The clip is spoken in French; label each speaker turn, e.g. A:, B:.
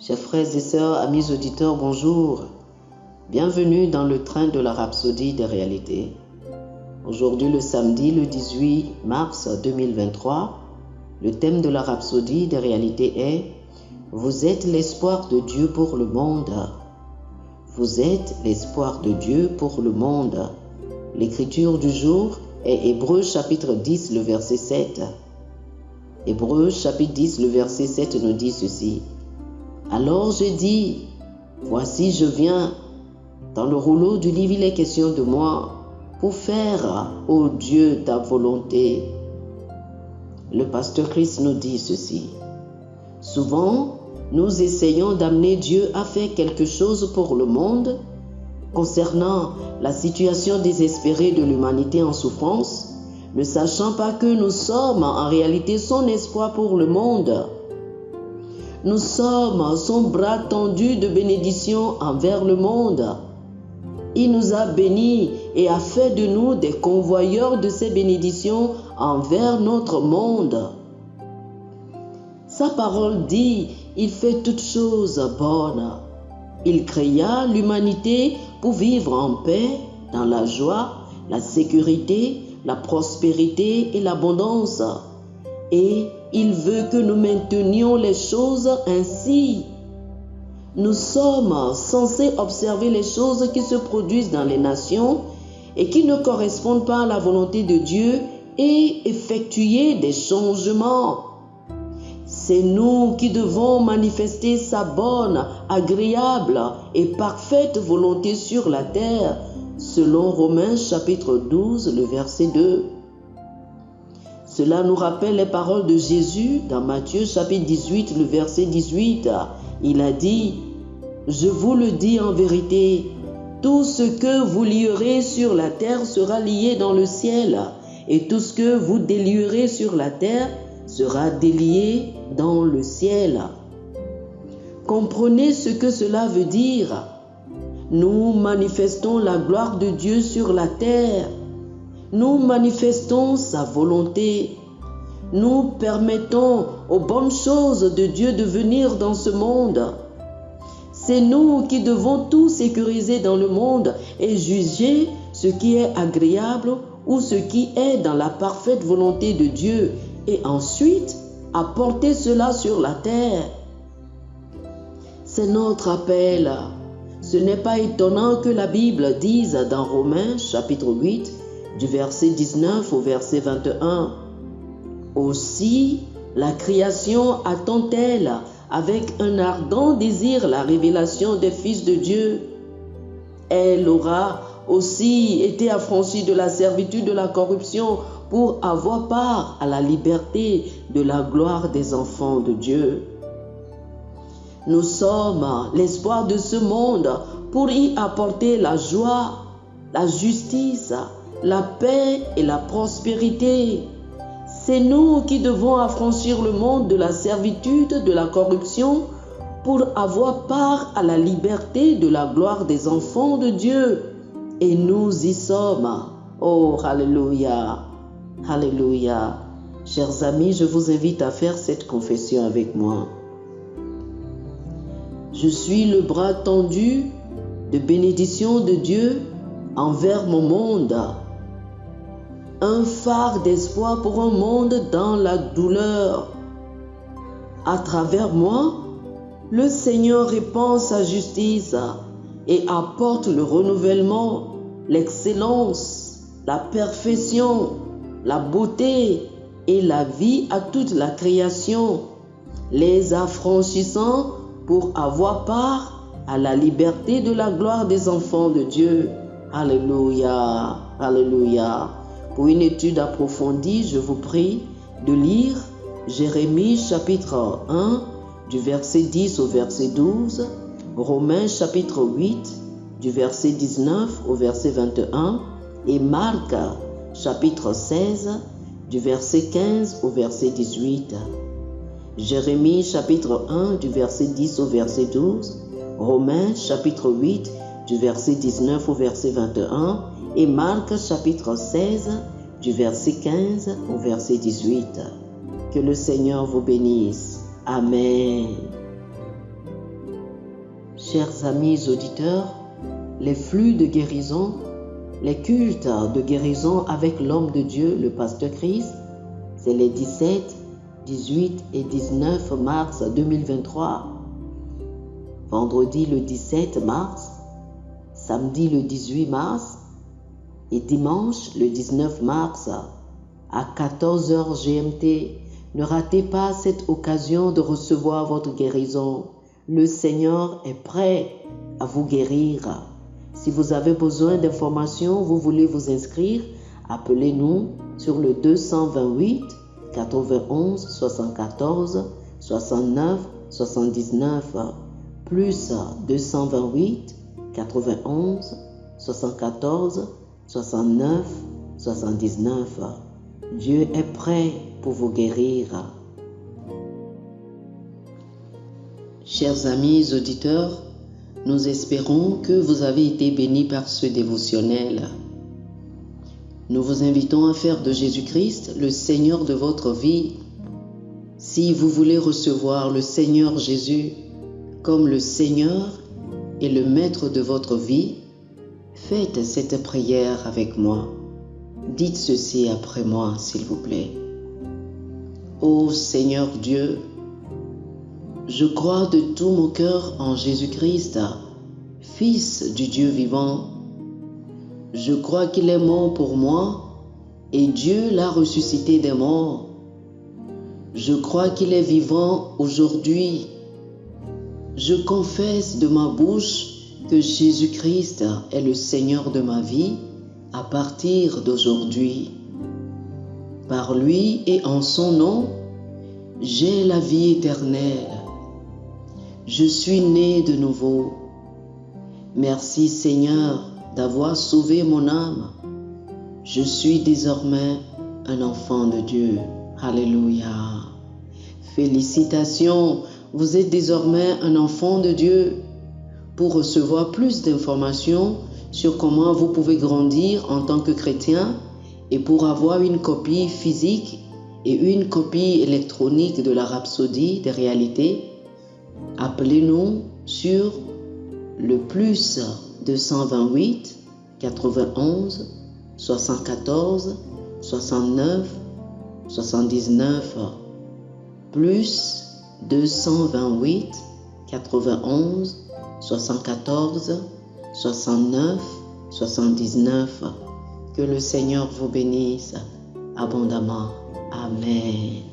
A: Chers frères et sœurs, amis auditeurs, bonjour. Bienvenue dans le train de la Rhapsodie des réalités. Aujourd'hui, le samedi, le 18 mars 2023, le thème de la Rhapsodie des réalités est « Vous êtes l'espoir de Dieu pour le monde ». Vous êtes l'espoir de Dieu pour le monde. L'écriture du jour est Hébreux chapitre 10, le verset 7. Hébreux chapitre 10, le verset 7 nous dit ceci. Alors je dis, voici je viens. Dans le rouleau du livre, il est question de moi pour faire, ô Dieu, ta volonté. Le pasteur Christ nous dit ceci. Souvent, nous essayons d'amener Dieu à faire quelque chose pour le monde concernant la situation désespérée de l'humanité en souffrance, ne sachant pas que nous sommes en réalité son espoir pour le monde. Nous sommes son bras tendu de bénédiction envers le monde. Il nous a bénis et a fait de nous des convoyeurs de ces bénédictions envers notre monde. Sa parole dit, il fait toutes choses bonnes. Il créa l'humanité pour vivre en paix, dans la joie, la sécurité, la prospérité et l'abondance. Et il veut que nous maintenions les choses ainsi. Nous sommes censés observer les choses qui se produisent dans les nations et qui ne correspondent pas à la volonté de Dieu et effectuer des changements. C'est nous qui devons manifester sa bonne, agréable et parfaite volonté sur la terre, selon Romains chapitre 12, le verset 2. Cela nous rappelle les paroles de Jésus dans Matthieu chapitre 18, le verset 18. Il a dit, « Je vous le dis en vérité, tout ce que vous lierez sur la terre sera lié dans le ciel, et tout ce que vous délierez sur la terre sera délié dans le ciel. » Comprenez ce que cela veut dire. Nous manifestons la gloire de Dieu sur la terre. Nous manifestons sa volonté. Nous permettons aux bonnes choses de Dieu de venir dans ce monde. C'est nous qui devons tout sécuriser dans le monde et juger ce qui est agréable ou ce qui est dans la parfaite volonté de Dieu et ensuite apporter cela sur la terre. C'est notre appel. Ce n'est pas étonnant que la Bible dise dans Romains chapitre 8, du verset 19 au verset 21. Aussi, la création attend-elle avec un ardent désir la révélation des fils de Dieu. Elle aura aussi été affranchie de la servitude de la corruption pour avoir part à la liberté de la gloire des enfants de Dieu. Nous sommes l'espoir de ce monde pour y apporter la joie, la justice, la paix et la prospérité. C'est nous qui devons affranchir le monde de la servitude, de la corruption, pour avoir part à la liberté de la gloire des enfants de Dieu. Et nous y sommes. Oh, alléluia, alléluia. Chers amis, je vous invite à faire cette confession avec moi. Je suis le bras tendu de bénédiction de Dieu envers mon monde. Un phare d'espoir pour un monde dans la douleur. À travers moi, le Seigneur répand sa justice et apporte le renouvellement, l'excellence, la perfection, la beauté et la vie à toute la création, les affranchissant pour avoir part à la liberté de la gloire des enfants de Dieu. Alléluia, alléluia. Pour une étude approfondie, je vous prie de lire Jérémie chapitre 1 du verset 10 au verset 12, Romains chapitre 8 du verset 19 au verset 21 et Marc chapitre 16 du verset 15 au verset 18. Jérémie chapitre 1 du verset 10 au verset 12, Romains chapitre 8 du verset 19 au verset 21 et Marc chapitre 16 du verset 15 au verset 18. Que le Seigneur vous bénisse. Amen. Chers amis auditeurs, les flux de guérison, les cultes de guérison avec l'homme de Dieu, le pasteur Chris, c'est les 17, 18 et 19 mars 2023. Vendredi le 17 mars, samedi le 18 mars et dimanche le 19 mars à 14h GMT. Ne ratez pas cette occasion de recevoir votre guérison. Le Seigneur est prêt à vous guérir. Si vous avez besoin d'informations, vous voulez vous inscrire, appelez-nous sur le 228 91 74 69 79 plus 228 91 74 69 79. Dieu est prêt pour vous guérir. Chers amis auditeurs, nous espérons que vous avez été bénis par ce dévotionnel. Nous vous invitons à faire de Jésus-Christ le Seigneur de votre vie. Si vous voulez recevoir le Seigneur Jésus comme le Seigneur et le Maître de votre vie, faites cette prière avec moi. Dites ceci après moi, s'il vous plaît. Ô Seigneur Dieu, je crois de tout mon cœur en Jésus-Christ, Fils du Dieu vivant. Je crois qu'il est mort pour moi et Dieu l'a ressuscité des morts. Je crois qu'il est vivant aujourd'hui. Je confesse de ma bouche que Jésus-Christ est le Seigneur de ma vie à partir d'aujourd'hui. Par lui et en son nom, j'ai la vie éternelle. Je suis né de nouveau. Merci Seigneur d'avoir sauvé mon âme. Je suis désormais un enfant de Dieu. Alléluia. Félicitations, vous êtes désormais un enfant de Dieu. Pour recevoir plus d'informations sur comment vous pouvez grandir en tant que chrétien et pour avoir une copie physique et une copie électronique de la Rhapsodie des réalités, appelez-nous sur le plus 228 91 74 69 79 plus 228 91 74 69 79. Que le Seigneur vous bénisse abondamment. Amen.